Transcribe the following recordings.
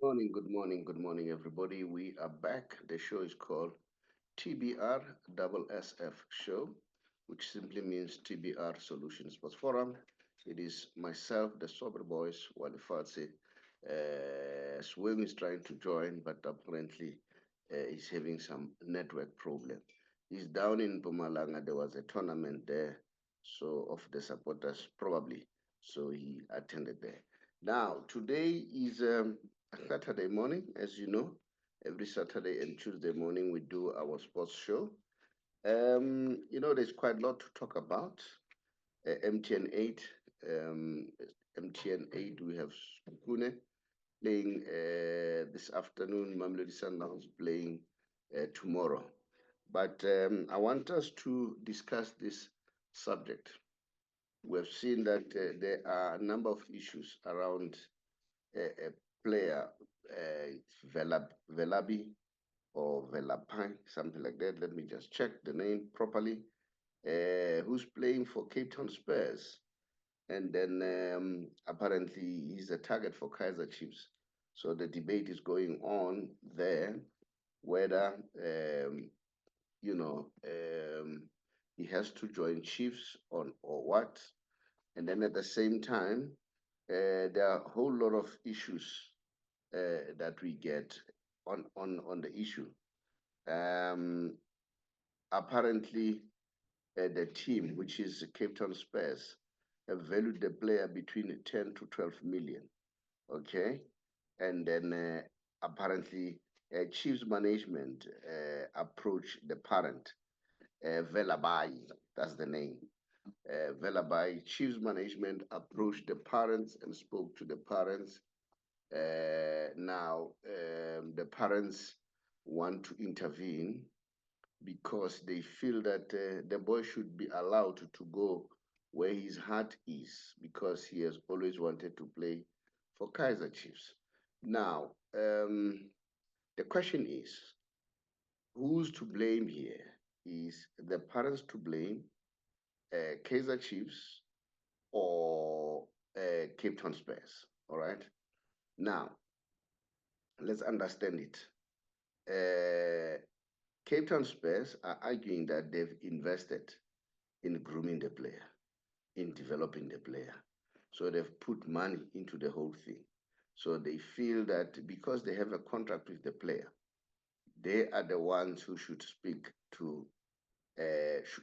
Good morning, everybody. We are back. The show is called TBR SSF Show, which simply means TBR Solution Sports Forum. It is myself, the Saubrey Boyz, Walifatse. Swim is trying to join, but apparently he's having some network problem. He's down in Pumalanga. There was a tournament there, so of the supporters probably. So he attended there. Now today is Saturday morning, as you know. Every Saturday and Tuesday morning, we do our sports show. There's quite a lot to talk about. MTN 8, um, MTN 8, we have Skune playing this afternoon, Mamelodi Sundowns playing tomorrow. But I want us to discuss this subject. We've seen that there are a number of issues around a player, Velabi or Velapai, something like that. Let me just check the name properly. Who's playing for Cape Town Spurs? And then apparently he's a target for Kaizer Chiefs. So the debate is going on there whether he has to join Chiefs on or what. And then at the same time, there are a whole lot of issues that we get on the issue. Um, Apparently, the team, which is Cape Town Spurs, have valued the player between 10 to 12 million. Okay, and then apparently, Chiefs management approached the parent, Velebayi, that's the name. Velebayi, Chiefs management approached the parents and spoke to the parents. Now, the parents want to intervene because they feel that the boy should be allowed to go where his heart is because he has always wanted to play for Kaizer Chiefs. Now, the question is, who's to blame here? Is the parents to blame, Kaizer Chiefs, or Cape Town Spurs? All right. Now, let's understand it. Cape Town Spurs are arguing that they've invested in grooming the player, in developing the player. So they've put money into the whole thing. So they feel that because they have a contract with the player, they are the ones who should speak to,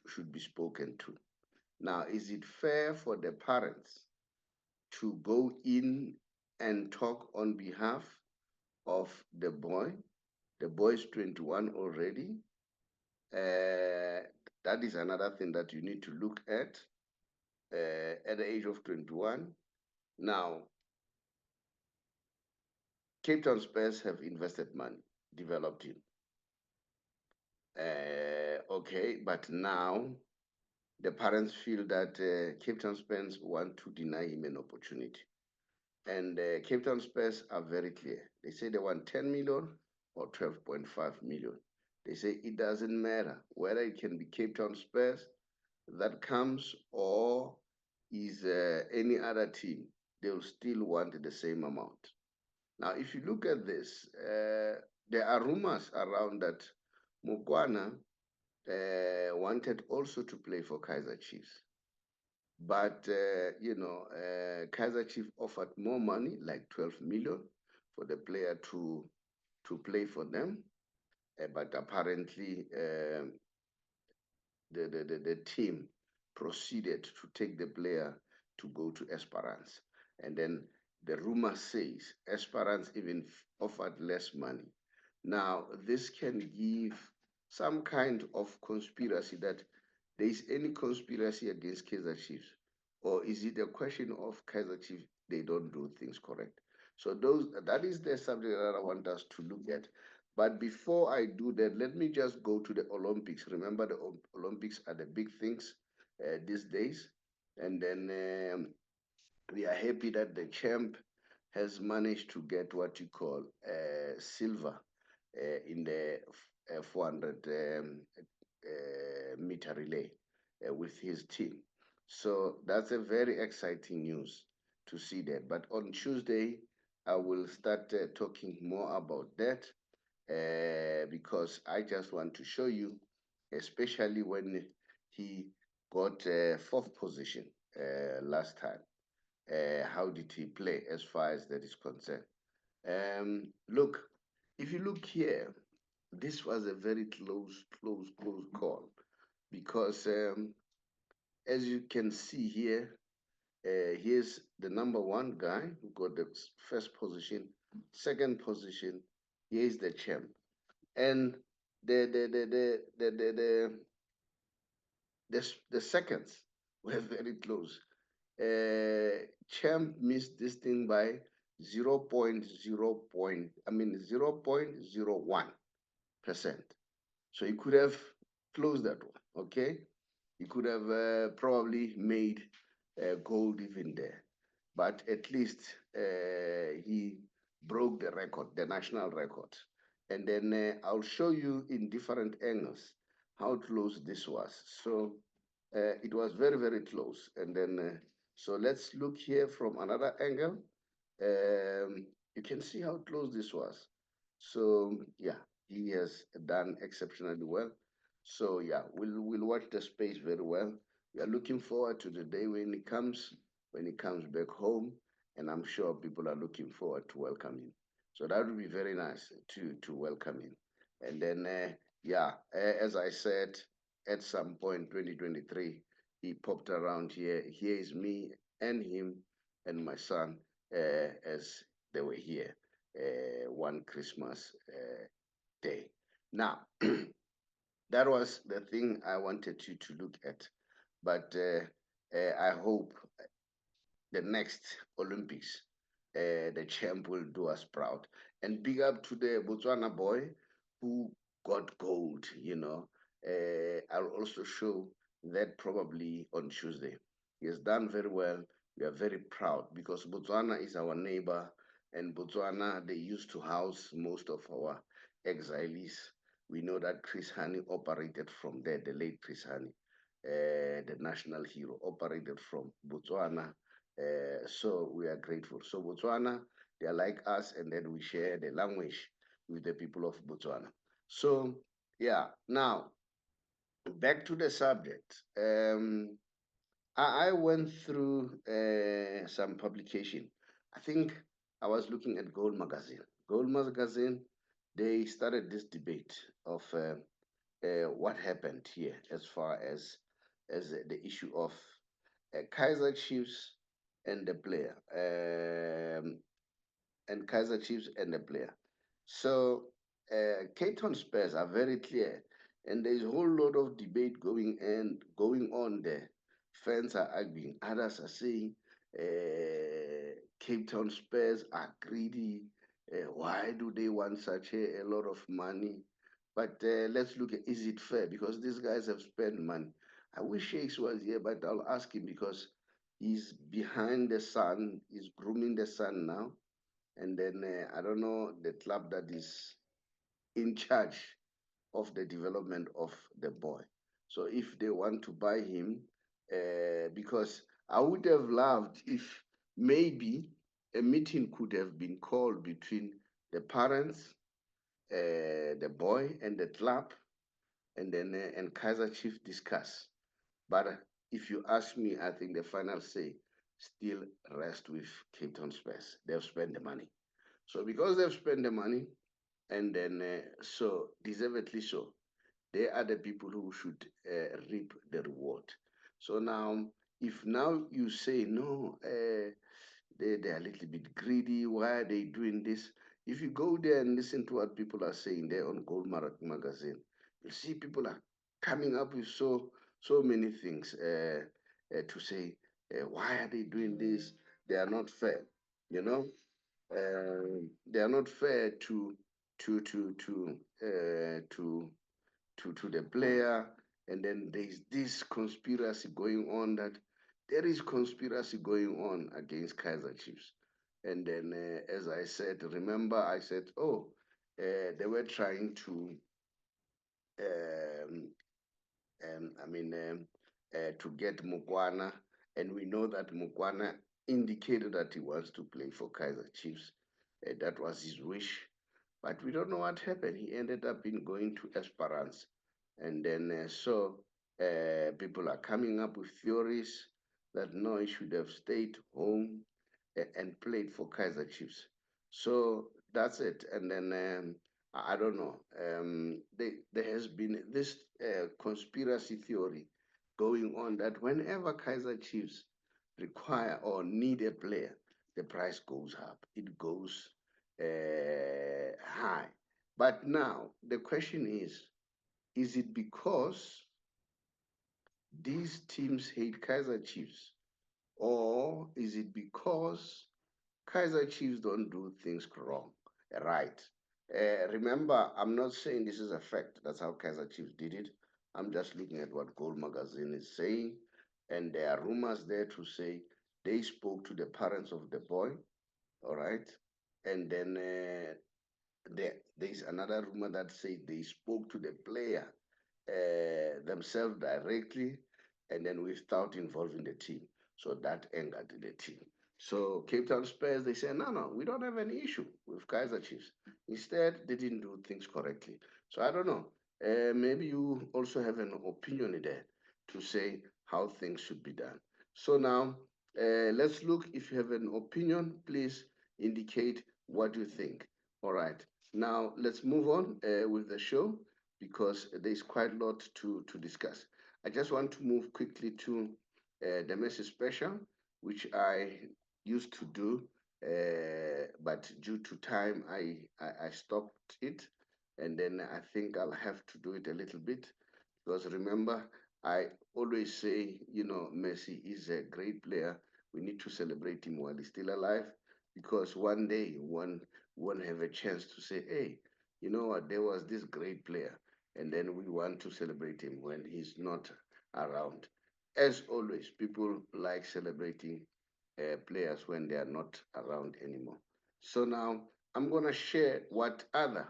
should be spoken to. Now, is it fair for the parents to go in and talk on behalf of the boy? The boy is 21 already. That is another thing that you need to look at the age of 21. Now, Cape Town Spurs have invested money, developed him. Okay, but now the parents feel that Cape Town Spurs want to deny him an opportunity. And Cape Town Spurs are very clear. They say they want 10 million or 12.5 million. They say it doesn't matter whether it can be Cape Town Spurs that comes or is any other team. They'll still want the same amount. Now, if you look at this, there are rumors around that Mugwana wanted also to play for Kaizer Chiefs. But, Kaizer Chiefs offered more money, like 12 million, for the player to play for them. But apparently, the team proceeded to take the player to go to Esperance. And then the rumor says Esperance even offered less money. Now, this can give some kind of conspiracy that there is any conspiracy against Kaizer Chiefs, or is it a question of Kaizer Chiefs, they don't do things correct? So that is the subject that I want us to look at. But before I do that, let me just go to the Olympics. Remember, the Olympics are the big things these days. And then we are happy that the champ has managed to get what you call silver in the 400 meter relay with his team. So that's a very exciting news to see that. But on Tuesday, I will start talking more about that because I just want to show you, especially when he got fourth position last time. How did he play as far as that is concerned? Look, if you look here, this was a very close call because as you can see here, here's the number one guy who got the first position, second position. Here's the champ, and the seconds were very close. Champ missed this thing by 0.0.01%. So he could have closed that one, okay? He could have probably made gold even there. But at least he broke the record, the national record. And then I'll show you in different angles how close this was. So it was very close. And then, so let's look here from another angle. You can see how close this was. So yeah, he has done exceptionally well. So yeah, we'll watch the space very well. We are looking forward to the day when he comes back home, and I'm sure people are looking forward to welcome him. So that would be very nice to welcome him. And then yeah, as I said, at some point 2023, he popped around here. Here is me and him and my son as they were here one Christmas day. Now, that was the thing I wanted you to look at. But I hope the next Olympics, the champ will do us proud. And big up to the Botswana boy who got gold, you know. I'll also show that probably on Tuesday. He has done very well. We are very proud because Botswana is our neighbor, and Botswana, they used to house most of our exiles. We know that Chris Hani operated from there, the late Chris Hani, the national hero, operated from Botswana. So we are grateful. So Botswana, they are like us, and then we share the language with the people of Botswana. So yeah, now back to the subject. I went through some publication. I think I was looking at Gold Magazine. Gold Magazine, they started this debate of what happened here as far as the issue of Kaizer Chiefs and the player, and Kaizer Chiefs and the player. So Cape Town Spurs are very clear, and there's a whole lot of debate going on there. Fans are arguing, others are saying Cape Town Spurs are greedy. Why do they want such a lot of money? But let's look at, is it fair? Because these guys have spent money. I wish Shakes was here, but I'll ask him because he's behind the son, he's grooming the son now. And then I don't know the club that is in charge of the development of the boy. So if they want to buy him, because I would have loved if maybe a meeting could have been called between the parents, the boy, and the club, and then and Kaizer Chiefs discuss. But if you ask me, I think the final say still rests with Cape Town Spurs. They've spent the money. So because they've spent the money, and then so deservedly so, they are the people who should reap the reward. So now, if now you say no, they're a little bit greedy. Why are they doing this? If you go there and listen to what people are saying there on Gold Magazine, you'll see people are coming up with so many things to say. Why are they doing this? They are not fair. You know, they are not fair to to to to the player, and then there's this conspiracy going on that there is conspiracy going on against Kaizer Chiefs. And then, as I said, remember I said, oh, they were trying to, um, to get Mukwana, and we know that Mukwana indicated that he wants to play for Kaizer Chiefs. That was his wish. But we don't know what happened. He ended up in going to Esperance. And then people are coming up with theories that no, he should have stayed home and played for Kaizer Chiefs. So that's it. And then I don't know. There has been this conspiracy theory going on that whenever Kaizer Chiefs require or need a player, the price goes up. It goes high. But now the question is it because these teams hate Kaizer Chiefs? Or is it because Kaizer Chiefs don't do things wrong, right? Remember, I'm not saying this is a fact. That's how Kaizer Chiefs did it. I'm just looking at what Gold Magazine is saying. And there are rumors there to say they spoke to the parents of the boy, all right? And then there's another rumor that says they spoke to the player themselves directly and then without involving the team. So that angered the team. So Cape Town Spurs, they say, no, we don't have any issue with Kaizer Chiefs. Instead, they didn't do things correctly. So I don't know. Maybe you also have an opinion there to say how things should be done. So now, let's look. If you have an opinion, please indicate what you think. All right. Now, let's move on with the show because there's quite a lot to discuss. I just want to move quickly to the message special, which I used to do, but due to time, I stopped it. And then I think I'll have to do it a little bit because remember, I always say, Messi is a great player. We need to celebrate him while he's still alive because one day one won't have a chance to say, hey, you know what, there was this great player. And then we want to celebrate him when he's not around. As always, people like celebrating players when they are not around anymore. So now I'm going to share what other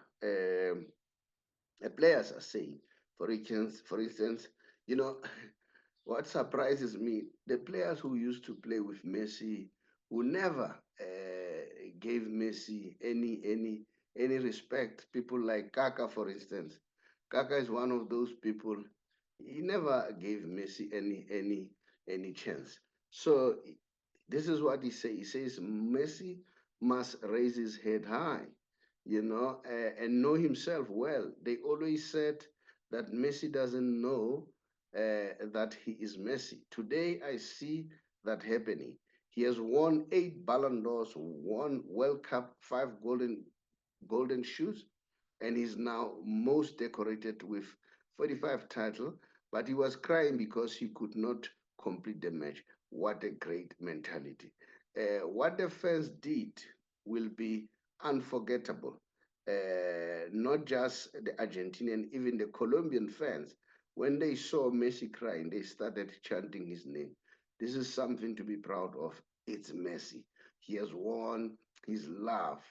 players are saying. For instance, you know, what surprises me, the players who used to play with Messi, who never gave Messi any respect. People like Kaka, for instance. Kaka is one of those people. He never gave Messi any chance. So this is what he says. He says Messi must raise his head high, and know himself well. They always said that Messi doesn't know that he is Messi. Today, I see that happening. He has won 8 Ballon d'Ors, one World Cup, 5 golden shoes, and he's now most decorated with 45 titles. But he was crying because he could not complete the match. What a great mentality! What the fans did will be unforgettable. Not just the Argentinian, even the Colombian fans, when they saw Messi crying, they started chanting his name. This is something to be proud of. It's Messi. He has won his love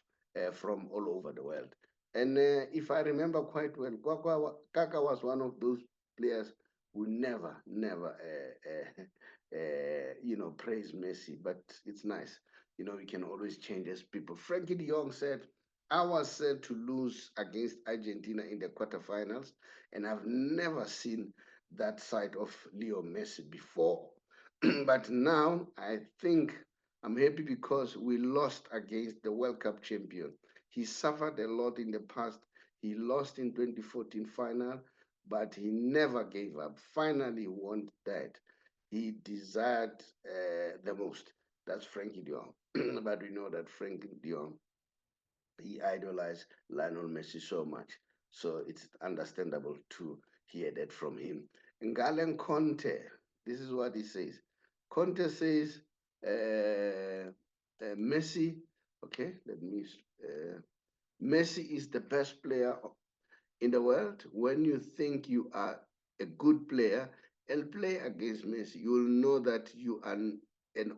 from all over the world. And if I remember quite well, Kaka was one of those players who never, praise Messi. But it's nice. We can always change as people. Frankie de Jong said, I was said to lose against Argentina in the quarterfinals, and I've never seen that side of Leo Messi before. But now I think I'm happy because we lost against the World Cup champion. He suffered a lot in the past. He lost in 2014 final, but he never gave up. Finally won that. He desired the most. That's Frankie de Jong. But we know that Frankie de Jong, he idolized Lionel Messi so much. So it's understandable to hear that from him. Ngalen Conte, this is what he says. Conte says, Messi, okay, Messi is the best player in the world. When you think you are a good player and play against Messi, you will know that you are an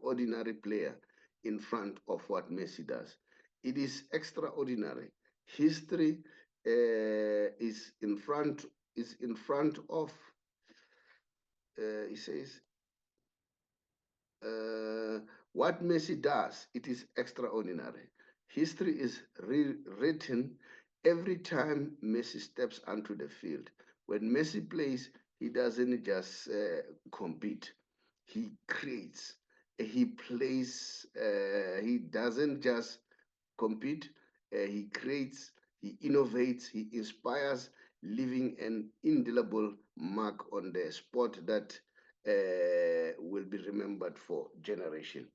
ordinary player in front of what Messi does. It is extraordinary. History is in front of. He says uh, what Messi does. It is extraordinary. History is rewritten every time Messi steps onto the field. When Messi plays, he doesn't just compete, he creates. He plays, he doesn't just compete, he creates, he innovates, he inspires, leaving an indelible mark on the sport that will be remembered for generation.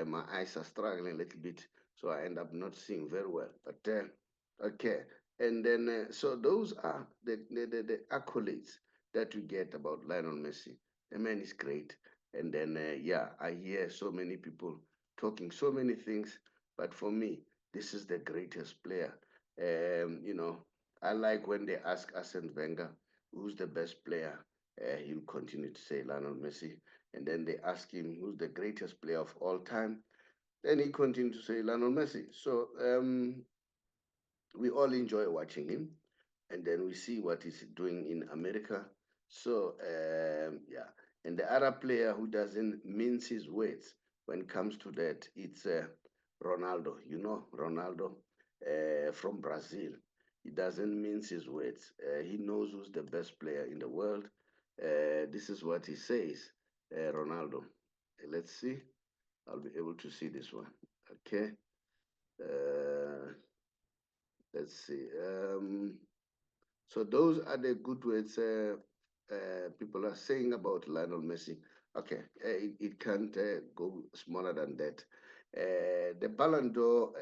My eyes are struggling a little bit, so I end up not seeing very well. But okay, and then so those are the accolades that we get about Lionel Messi. The man is great, and then yeah, I hear so many people talking so many things, but for me, this is the greatest player. You know, I like when they ask Arsene Wenger who's the best player. He'll continue to say Lionel Messi, and then they ask him who's the greatest player of all time. Then he continued to say Lionel Messi. So we all enjoy watching him, and then we see what he's doing in America. So yeah, and the other player who doesn't mince his words when it comes to that, it's Ronaldo. You know, Ronaldo from Brazil. He doesn't mince his words. He knows who's the best player in the world. This is what he says, Ronaldo. Let's see. I'll be able to see this one. Okay. Uh, let's see. So those are the good words people are saying about Lionel Messi. Okay, it can't go smaller than that. The Ballon d'Or,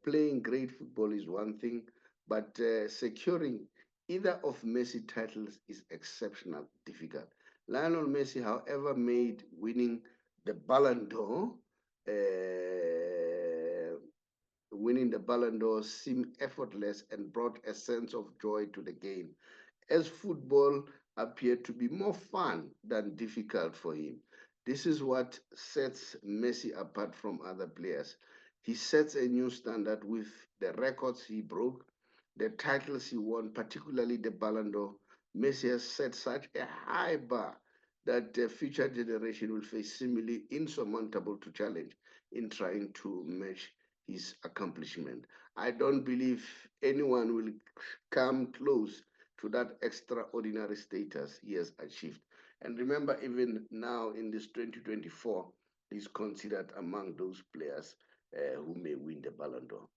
playing great football is one thing, but securing either of Messi titles is exceptional difficult. Lionel Messi, however, made winning the Ballon d'Or winning the Ballon d'Or seemed effortless and brought a sense of joy to the game, as football appeared to be more fun than difficult for him. This is what sets Messi apart from other players. He sets a new standard with the records he broke, the titles he won, particularly the Ballon d'Or. Messi has set such a high bar that the future generation will face seemingly insurmountable to challenge in trying to match his accomplishment. I don't believe anyone will come close to that extraordinary status he has achieved. And remember, even now in this 2024, he's considered among those players who may win the Ballon d'Or.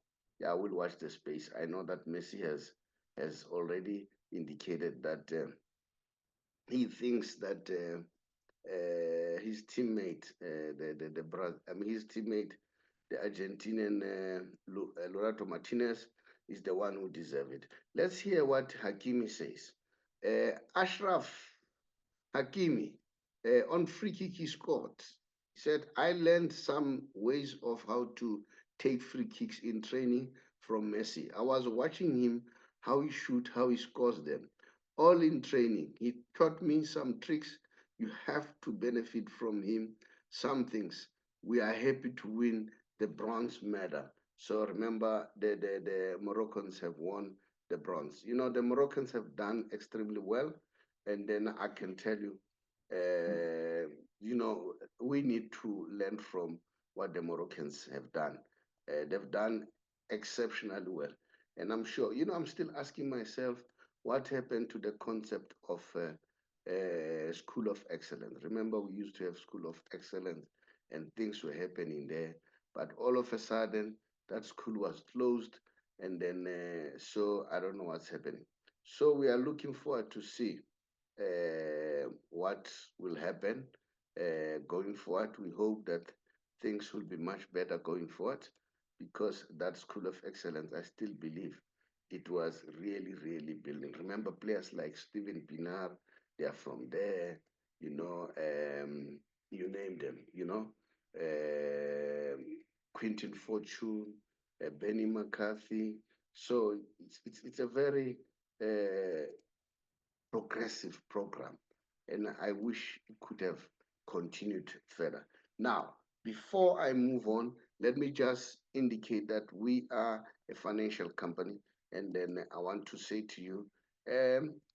Yeah, I will watch the space. I know that Messi has already indicated that he thinks that his teammate, I mean his teammate, the Argentinian Lorato Martinez, is the one who deserves it. Let's hear what Hakimi says. Ashraf Hakimi, on free kick he scored. He said, I learned some ways of how to take free kicks in training from Messi. I was watching him, how he shoots, how he scores them. All in training. He taught me some tricks. You have to benefit from him. Some things. We are happy to win the bronze medal. So remember, the Moroccans have won the bronze. You know, the Moroccans have done extremely well, and then I can tell you, you know, we need to learn from what the Moroccans have done. They've done exceptionally well. And I'm sure, you know, I'm still asking myself what happened to the concept of School of Excellence. Remember, we used to have School of Excellence and things were happening there. But all of a sudden, that school was closed. And then, so I don't know what's happening. So we are looking forward to see what will happen going forward. We hope that things will be much better going forward because that School of Excellence, I still believe it was really, really building. Remember, players like Steven Pinar, they are from there, you know, you name them, you know, Quentin Fortune, Benny McCarthy. So it's a very progressive program, and I wish it could have continued further. Now, before I move on, let me just indicate that we are a financial company, and then I want to say to you,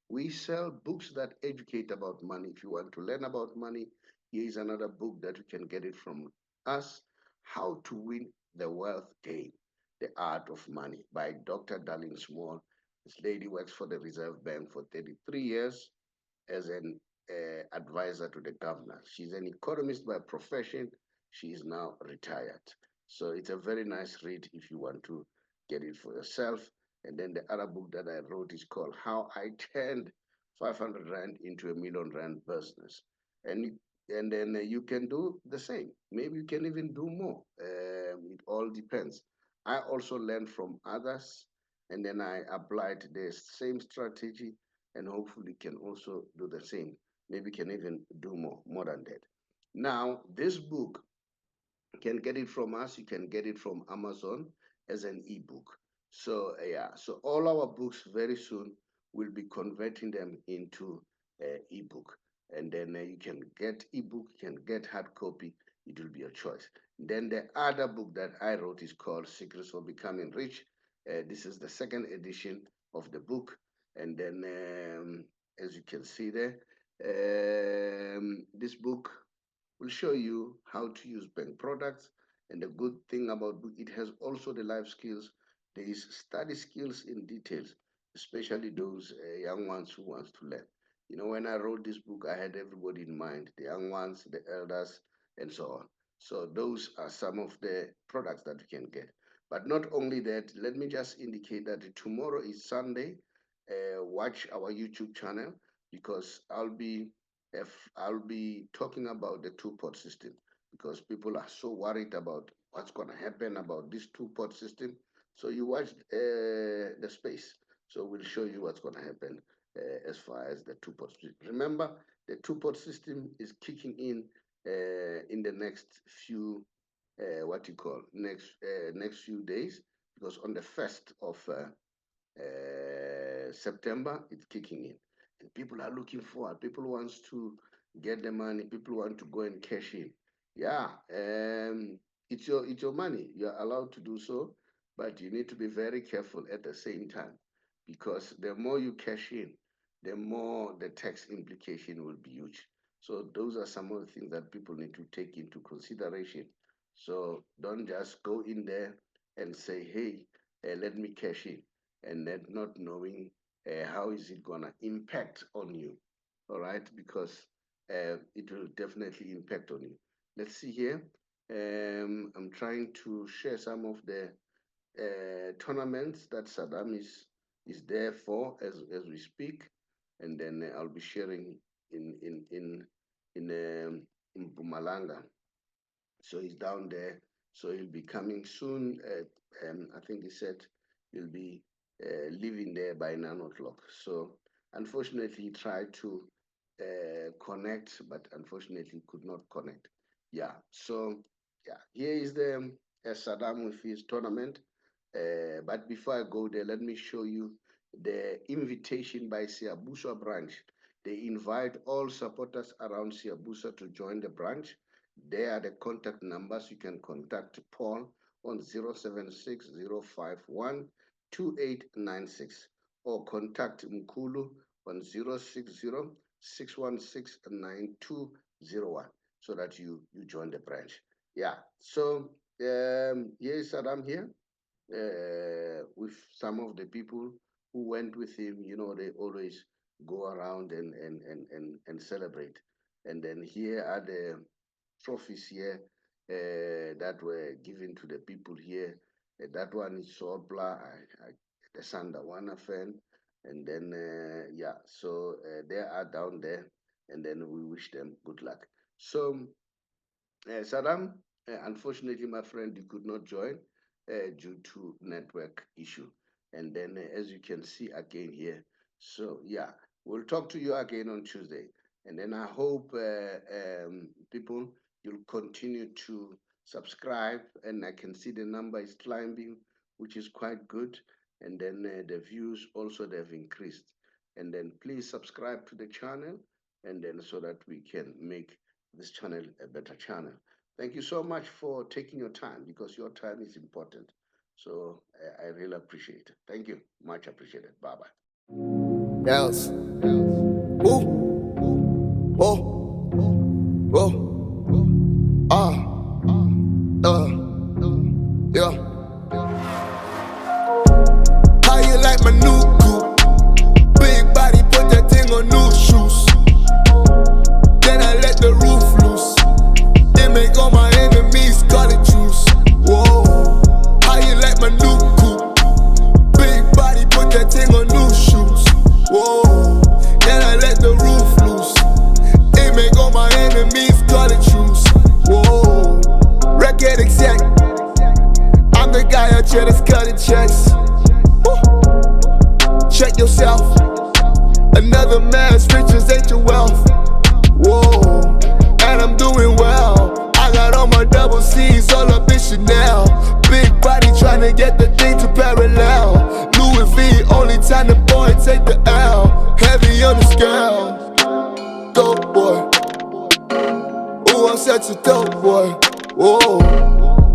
we sell books that educate about money. If you want to learn about money, here is another book that you can get it from us, How to Win the Wealth Game. The Art of Money by Dr. Darlene Small. This lady works for the Reserve Bank for 33 years as an advisor to the governor. She's an economist by profession. She is now retired. So it's a very nice read if you want to get it for yourself. And then the other book that I wrote is called How I Turned 500 Rand into a Million Rand Business. And then you can do the same. Maybe you can even do more. It all depends. I also learned from others, and then I applied the same strategy, and hopefully can also do the same. Maybe can even do more than that. Now, this book, you can get it from us. You can get it from Amazon as an ebook. So yeah, so all our books very soon will be converting them into ebook, and then you can get ebook, you can get hard copy. It will be your choice. Then the other book that I wrote is called Secrets for Becoming Rich. This is the second edition of the book, and then as you can see there, this book will show you how to use bank products. And the good thing about book, it has also the life skills. There is study skills in details, especially those young ones who wants to learn. You know, when I wrote this book, I had everybody in mind, the young ones, the elders, and so on. So those are some of the products that you can get. But not only that, let me just indicate that tomorrow is Sunday. Watch our YouTube channel because I'll be talking about the two-pot system because people are so worried about what's going to happen about this two-pot system. So you watch the space. So we'll show you what's going to happen as far as the two-pot system. Remember, the two-pot system is kicking in the next few next few days, because on the 1st of September it's kicking in. And people are looking forward. People wants to get the money. People want to go and cash in. Yeah, it's your money. You're allowed to do so, but you need to be very careful at the same time, because the more you cash in, the more the tax implication will be huge. So those are some of the things that people need to take into consideration. So don't just go in there and say, hey, let me cash in, and then not knowing how is it gonna impact on you, all right? Because it will definitely impact on you. Let's see here. I'm trying to share some of the tournaments that Saddam is there for as we speak, and then I'll be sharing in Mpumalanga. So he's down there. So he'll be coming soon. I think he said he'll be leaving there by 9 o'clock. So unfortunately, he tried to connect, but unfortunately could not connect. Yeah. So yeah, here is the Saddam with his tournament. But before I go there, let me show you the invitation by Siyabusa branch. They invite all supporters around Siyabusa to join the branch. There are the contact numbers. You can contact Paul on 076-051-2896 or contact Mkulu on 060-616-9201 so that you join the branch. Yeah, so here is Saddam here with some of the people who went with him. You know, they always go around and celebrate. And then here are the trophies here that were given to the people here. That one is Sobla, the Sandawana fan. And then, yeah, so they are down there. And then we wish them good luck. So, Saddam, unfortunately, my friend, you could not join due to network issue. And then, as you can see again here, so yeah, we'll talk to you again on Tuesday. And then I hope people, you'll continue to subscribe, and I can see the number is climbing, which is quite good. And then the views also, they've increased. And then please subscribe to the channel, and then so that we can make this channel a better channel. Thank you so much for taking your time, because your time is important. So I really appreciate it. Thank you. Much appreciated. Bye-bye. Yes. Woo. Whoa. Whoa. Ah. Yeah. I'm such a dope boy. Whoa.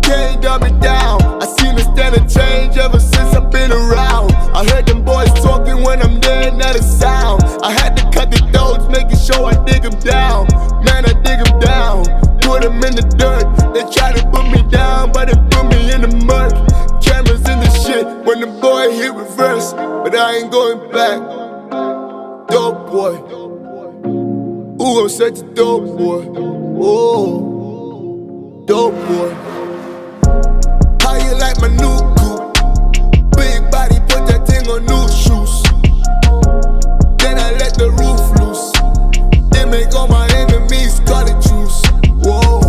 Can't dumb me down. I seen the standard change ever since I've been around. I heard them boys talking when I'm there, not a sound. I had to cut the throats, making sure I dig them down. Man, I dig them down, put them in the dirt. They try to put me down, but they put me in the mud. Cameras in the shit when the boy hit reverse, but I ain't going back. Dope boy. Ooh, I'm such a dope boy. Oh, dope boy. How you like my new coupe? Big body, put that thing on new shoes. Then I let the roof loose. They make all my enemies call it juice. Whoa.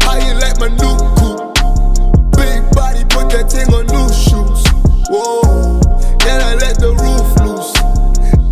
How you like my new coupe? Big body, put that thing on new shoes. Whoa. Then I let the roof loose.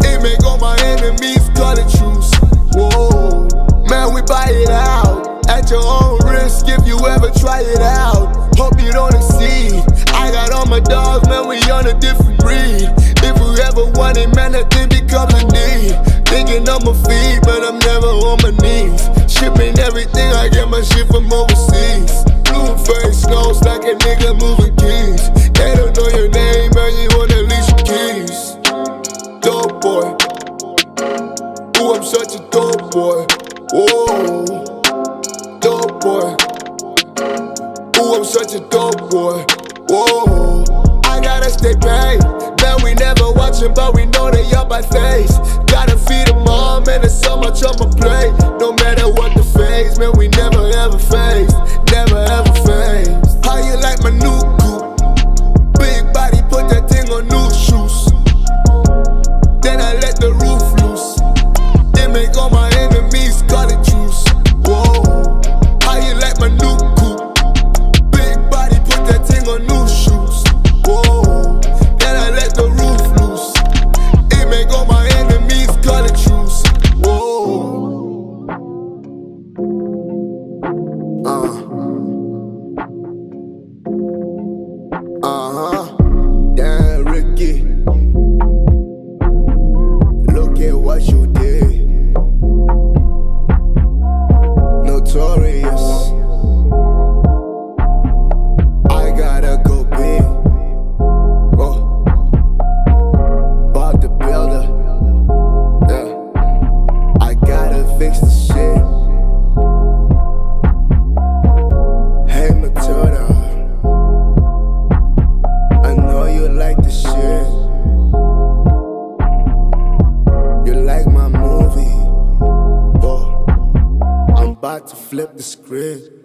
They make all my enemies call it juice. Whoa. Man, we buy it out at your own risk if you ever try it out. Hope you don't exceed. I got all my dogs, man, we on a different breed. If we ever want it, man, that thing becomes a need. Thinking on my feet, but I'm never on my knees. Shipping everything, I get my shit from overseas. Blue face nose like a nigga moving keys. They don't know your name, man, you wanna lease your keys. Dope boy. Ooh, I'm such a dope boy. Whoa, dope boy. Ooh, I'm such a dope boy. Whoa, I gotta stay paid. Man, we never watching, but we know they up by face. Gotta feed them all, man, there's so much on my plate. No matter what the phase, man, we never ever phased. Never ever phased. How you like my new coupe? Big body, put that thing on new shoes. Then I let the roof loose. They make all my enemies call it juice. Whoa, how you like my new coupe? Big body, put that thing on new shoes. Whoa, then I let the roof loose. They make all my enemies call it juice. Whoa. Damn, Ricky. Look at what you did. Notorious. I gotta go big. Oh, Bob the Builder. Yeah, I gotta fix the shit. Hey Matilda, I know you like the shit. You like my movie. Oh, I'm about to flip the script.